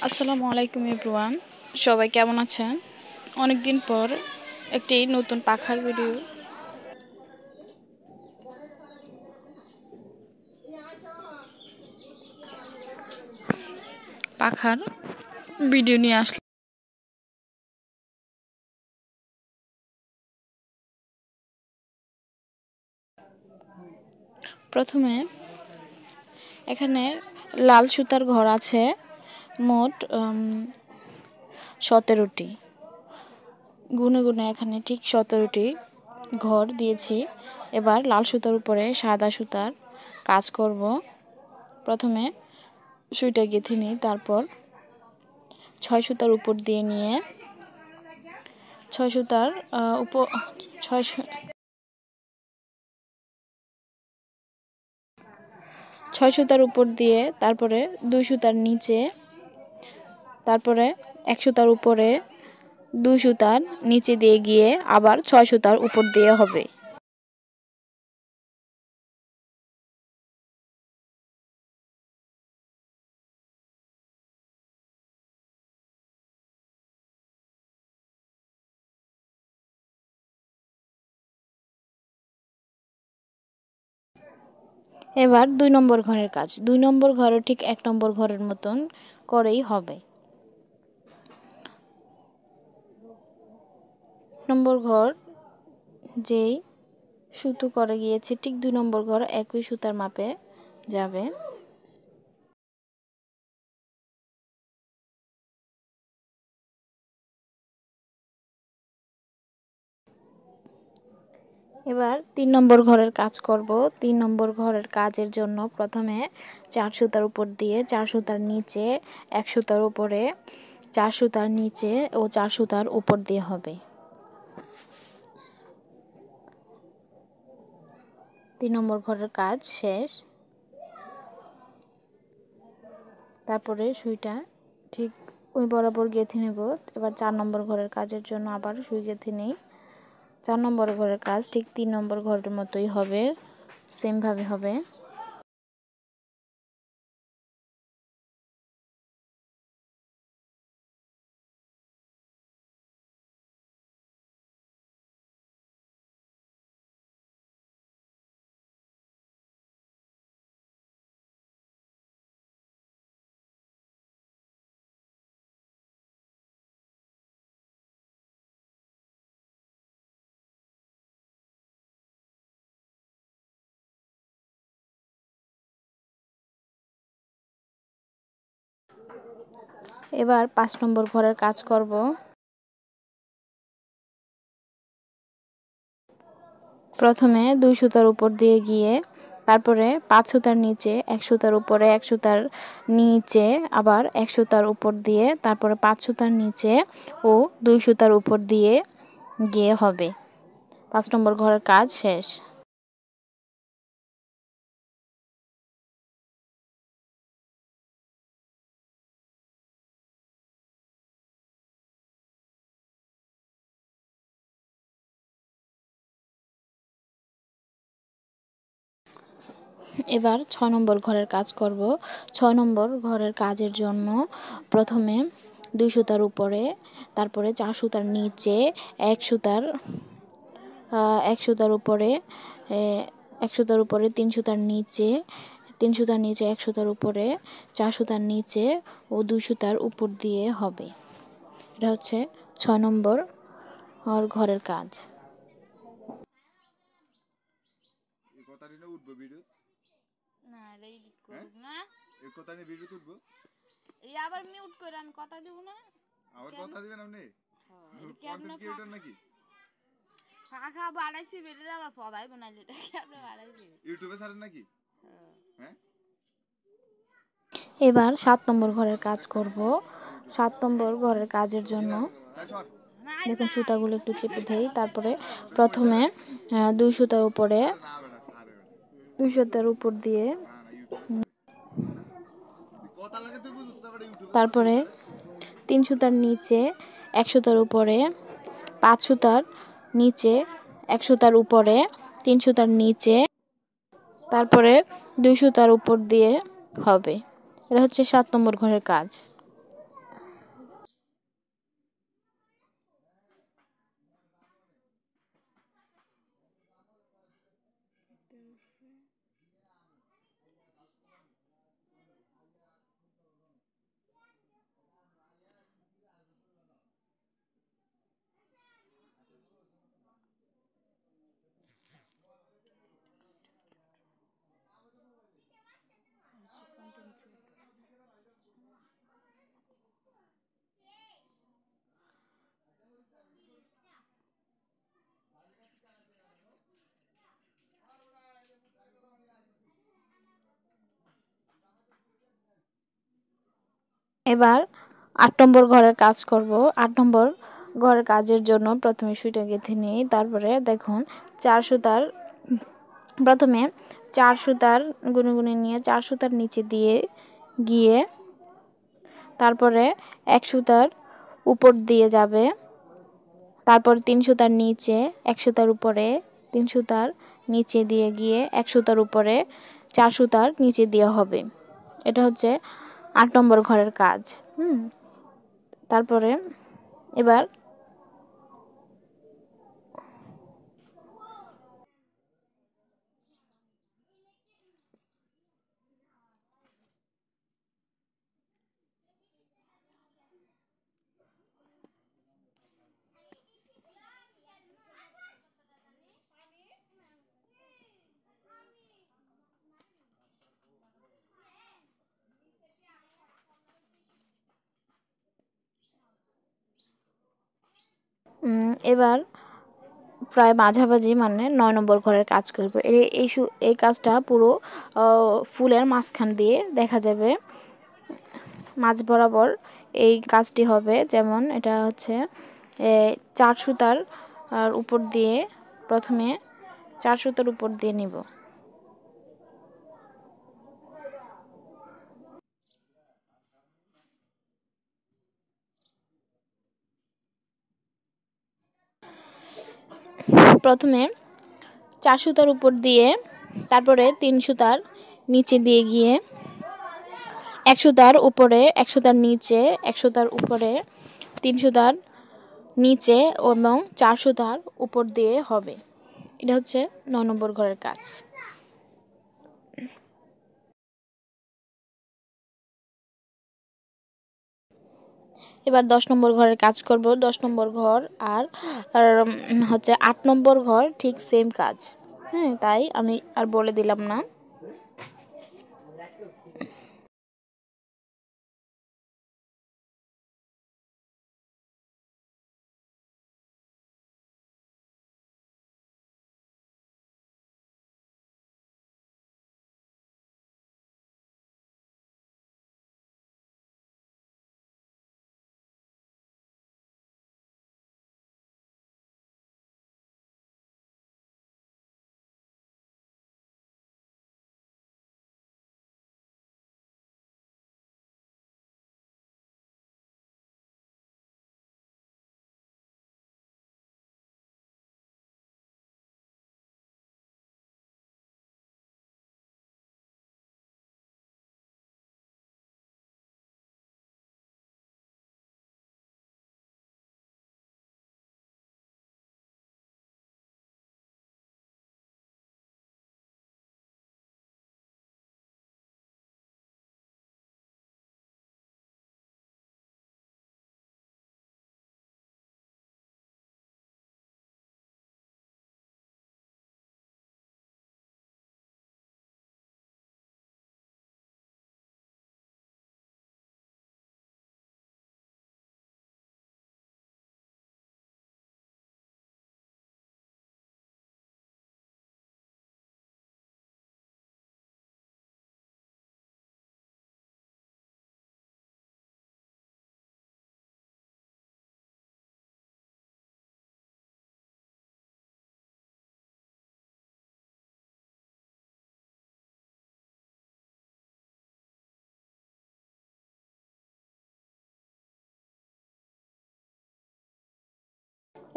আসসালামু আলাইকুম এভরিওয়ান, সবাই কেমন আছেন? অনেক দিন পর একটি নতুন পাখার ভিডিও নিয়ে আসলাম। প্রথমে এখানে লাল সুতার ঘর আছে মোট 17টি। গুনে গুনে এখানে ঠিক 17টি ঘর দিয়েছি। এবার লাল সুতার উপরে সাদা সুতার কাজ করব। প্রথমে সুইটা গেঁথে নিই, তারপর 6 সুতার উপর দিয়ে নিয়ে 6 সুতার উপর 6 সুতার উপর দিয়ে তারপরে 2 সুতার নিচে, তারপরে 1 সুতার উপরে 2 সুতার নিচে দিয়ে গিয়ে আবার 6 সুতার উপর দিয়ে হবে। এবার 2 নম্বর ঘরের কাজ। 2 নম্বর ঘরে ঠিক 1 নম্বর ঘরের মতন করেই হবে। নম্বর ঘর যেই সুতো করে গিয়েছে ঠিক 2 নম্বর ঘর একই সুতার মাপে যাবে। এবার 3 নম্বর ঘরের কাজ করব। 3 নম্বর ঘরের কাজের জন্য প্রথমে 4 সুতার উপর দিয়ে 4 সুতার নিচে 1 সুতার উপরে 4 সুতার নিচে ও 4 সুতার উপর দিয়ে হবে। 3 নম্বর ঘরের কাজ শেষ। তারপরে সুইটা ঠিক ওই বরাবর গেঁথে নেব। এবার 4 নম্বর ঘরের কাজের জন্য আবার সুই গেঁথে নেই। 4 নম্বর ঘরের কাজ ঠিক 3 নম্বর ঘরের মতোই হবে, সেমভাবে হবে। এবার 5 নম্বর ঘরের কাজ করব। প্রথমে 2 সুতার উপর দিয়ে গিয়ে তারপরে 5 সুতার নিচে 1 সুতার উপরে 1 সুতার নিচে আবার 1 সুতার উপর দিয়ে তারপরে 5 সুতার নিচে ও 2 সুতার উপর দিয়ে গিয়ে হবে। 5 নম্বর ঘরের কাজ শেষ। এবার 6 নম্বর ঘরের কাজ করব। 6 নম্বর ঘরের কাজের জন্য প্রথমে 2 সুতার উপরে তারপরে 4 সুতার নিচে 1 সুতার 1 সুতার উপরে 1 সুতার উপরে 3 সুতার নিচে 3 সুতার নিচে 1 সুতার উপরে 4 সুতার নিচে ও 2 সুতার উপর দিয়ে হবে। এটা হচ্ছে 6 নম্বর ঘরের কাজ। না এডিট করব না, এই কথা নিয়ে ভিডিও তুলবো, এই আবার মিউট করে আমি কথা দেব না, আবার কথা দিবেন আপনি? কন্টেন্ট ক্রিয়েটর নাকি? ফাঁকা বাড়াইছি ভিডিও আমার পদাই বানাইলে এটা কি আপনি বাড়াইছি ইউটিউবে ছাড়েন নাকি? হ্যাঁ। এবার 7 নম্বর ঘরের কাজ করব। 7 নম্বর ঘরের কাজের জন্য দেখুন সুতাগুলো একটু চেপে দেই। তারপরে প্রথমে 2 সুতার উপরে 2 সুতার উপর দিয়ে তারপরে 3 সুতার নিচে 1 সুতার উপরে 5 সুতার নিচে 1 সুতার উপরে 3 সুতার নিচে তারপরে 2 সুতার উপর দিয়ে হবে। এটা হচ্ছে 7 নম্বর ঘরের কাজ। এবার ৮ নম্বর ঘরের কাজ করব। ৮ নম্বর ঘরের কাজের জন্য প্রথমে সুইটা গেঁথে নিই। তারপরে দেখুন 4 সুতার প্রথমে 4 সুতার গুনে নিয়ে 4 সুতার নিচে দিয়ে গিয়ে তারপরে 1 সুতার উপর দিয়ে যাবে, তারপর 3 সুতার নিচে 1 সুতার উপরে 3 সুতার নিচে দিয়ে গিয়ে 1 সুতার উপরে 4 সুতার নিচে দেওয়া হবে। এটা হচ্ছে 8 নম্বর ঘরের কাজ। তারপরে এবার এবার প্রায় মাঝামাঝি মানে 9 নম্বর ঘরের কাজ করব। এই কাজটা পুরো ফুলের মাঝখান দিয়ে দেখা যাবে, মাঝ বরাবর এই কাজটি হবে। যেমন এটা হচ্ছে 4 সুতার উপর দিয়ে প্রথমে 4 সুতার উপর দিয়ে নিব। প্রথমে 4 সুতার উপর দিয়ে তারপরে 3 সুতার নিচে দিয়ে গিয়ে 1 সুতার উপরে 1 সুতার নিচে 1 সুতার উপরে 3 সুতার নিচে এবং 4 সুতার উপর দিয়ে হবে। এটা হচ্ছে 9 নম্বর ঘরের কাজ। এবার 10 নম্বর ঘরের কাজ করব। 10 নম্বর ঘর আর হচ্ছে 8 নম্বর ঘর ঠিক সেম কাজ। হ্যাঁ, তাই আমি আর বলে দিলাম না।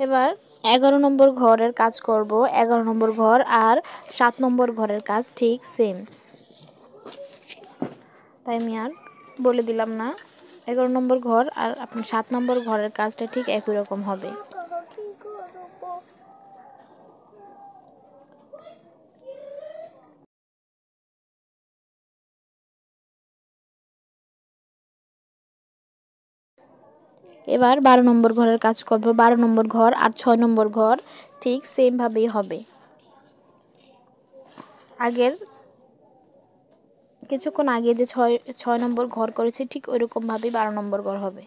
এবার 11 নম্বর ঘরের কাজ করব। 11 নম্বর ঘর আর 7 নম্বর ঘরের কাজ ঠিক সেম, তাই আমি আর বলে দিলাম না। 11 নম্বর ঘর আর আপনার 7 নম্বর ঘরের কাজটা ঠিক একই রকম হবে। এবার 12 নম্বর ঘরের কাজ করব। 12 নম্বর ঘর আর 6 নম্বর ঘর ঠিক সেম ভাবেই হবে। আগের কিছুক্ষণ আগে যে 6 নম্বর ঘর করেছি ঠিক ওইরকম ভাবেই 12 নম্বর ঘর হবে।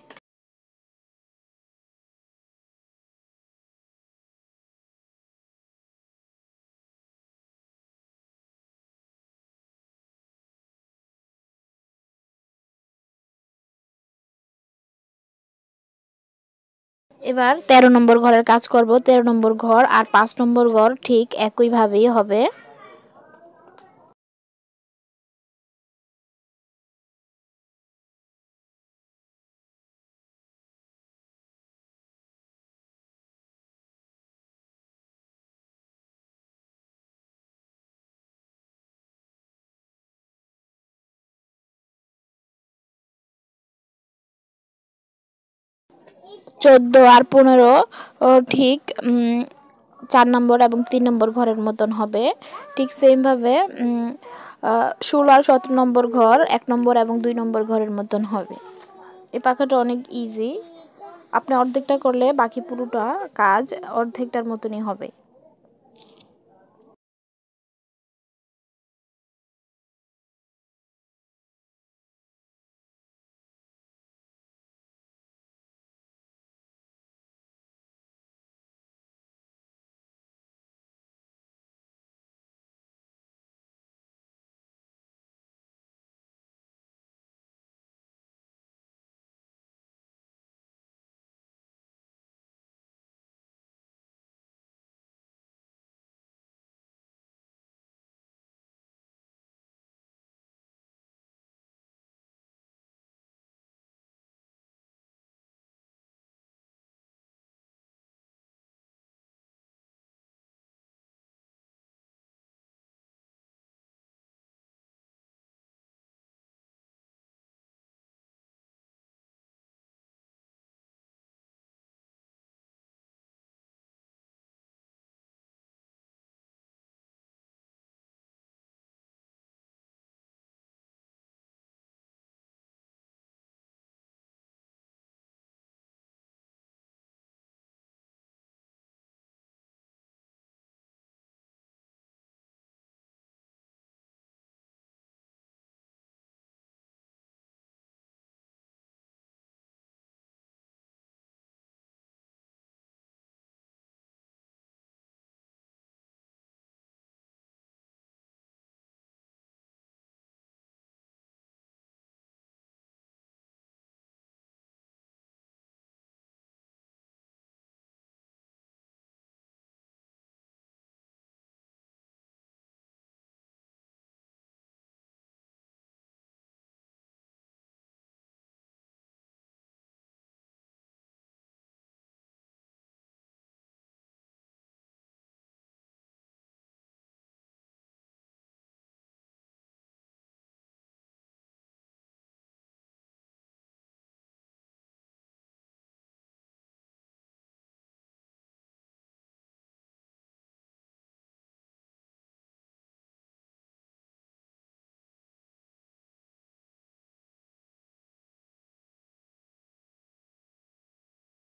এবার 13 নম্বর ঘরের কাজ করব। 13 নম্বর ঘর আর 5 নম্বর ঘর ঠিক একইভাবেই হবে। চোদ্দ আর 15 ঠিক 4 নম্বর এবং 3 নম্বর ঘরের মতন হবে। ঠিক সেমভাবে 16 আর 17 নম্বর ঘর 1 নম্বর এবং 2 নম্বর ঘরের মতন হবে। এই পাখাটা অনেক ইজি। আপনি অর্ধেকটা করলে বাকি পুরোটা কাজ অর্ধেকটার মতনই হবে।